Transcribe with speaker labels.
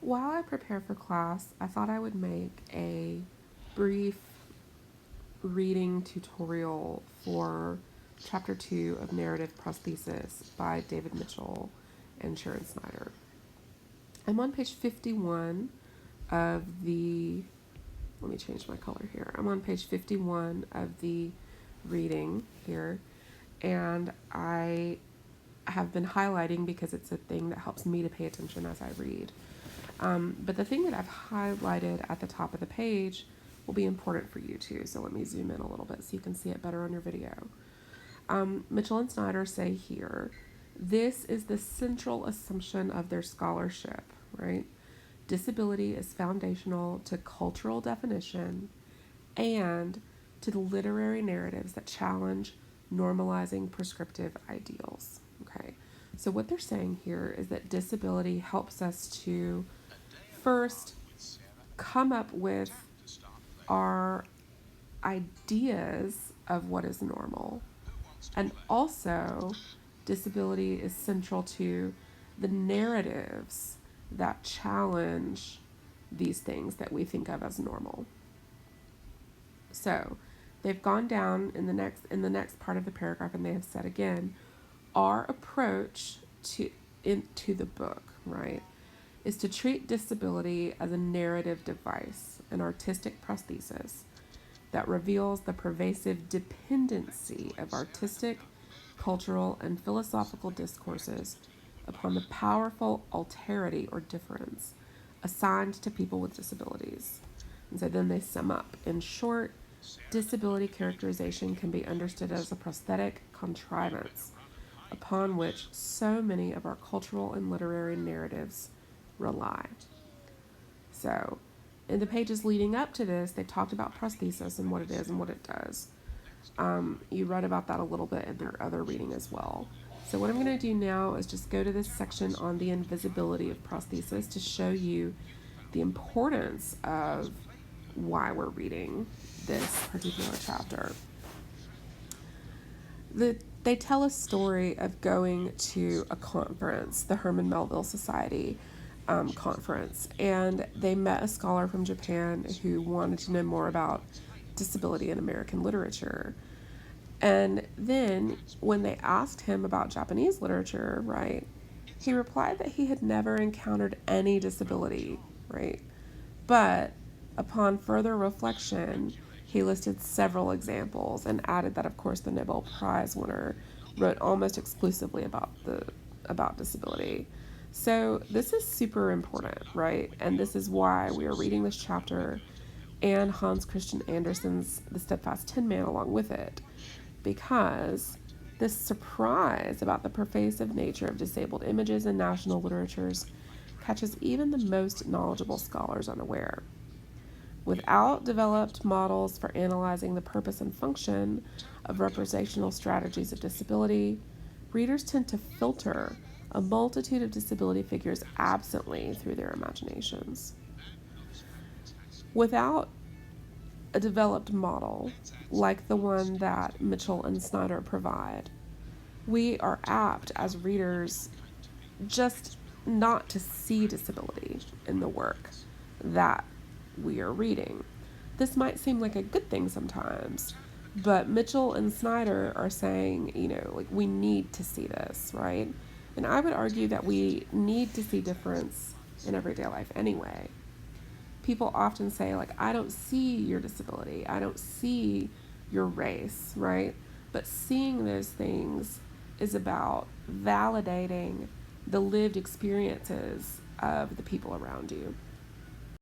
Speaker 1: While I prepare for class, I thought I would make a brief reading tutorial for Chapter 2 of Narrative Prosthesis by David Mitchell and Sharon Snyder. I'm on page 51 of the, let me change my color here. I'm on page 51 of the reading here, and I have been highlighting because it's a thing that helps me to pay attention as I read. But the thing that I've highlighted at the top of the page will be important for you too. So let me zoom in a little bit so you can see it better on your video. Mitchell and Snyder say here, this is the central assumption of their scholarship, right? Disability is foundational to cultural definition and to the literary narratives that challenge normalizing prescriptive ideals. Okay, so what they're saying here is that disability helps us to first come up with our ideas of what is normal, and also disability is central to the narratives that challenge these things that we think of as normal. So they've gone down in the next part of the paragraph, and they have said again, our approach into the book, right, is to treat disability as a narrative device, an artistic prosthesis that reveals the pervasive dependency of artistic, cultural, and philosophical discourses upon the powerful alterity or difference assigned to people with disabilities. And so then they sum up. In short, disability characterization can be understood as a prosthetic contrivance upon which so many of our cultural and literary narratives rely. So, in the pages leading up to this, they talked about prosthesis and what it is and what it does. You read about that a little bit in their other reading as well. So what I'm going to do now is just go to this section on the invisibility of prosthesis to show you the importance of why we're reading this particular chapter. They tell a story of going to a conference, the Herman Melville Society conference, and they met a scholar from Japan who wanted to know more about disability in American literature. And then when they asked him about Japanese literature, right, he replied that he had never encountered any disability, right? But upon further reflection, he listed several examples and added that, of course, the Nobel Prize winner wrote almost exclusively about disability. So this is super important, right? And this is why we are reading this chapter and Hans Christian Andersen's The Steadfast Tin Man along with it, because this surprise about the pervasive nature of disabled images in national literatures catches even the most knowledgeable scholars unaware. Without developed models for analyzing the purpose and function of representational strategies of disability, readers tend to filter a multitude of disability figures absently through their imaginations. Without a developed model like the one that Mitchell and Snyder provide, we are apt as readers just not to see disability in the work that we are reading. This might seem like a good thing sometimes, but Mitchell and Snyder are saying, like we need to see this, right? And I would argue that we need to see difference in everyday life anyway. People often say, like, I don't see your disability, I don't see your race, right? But seeing those things is about validating the lived experiences of the people around you.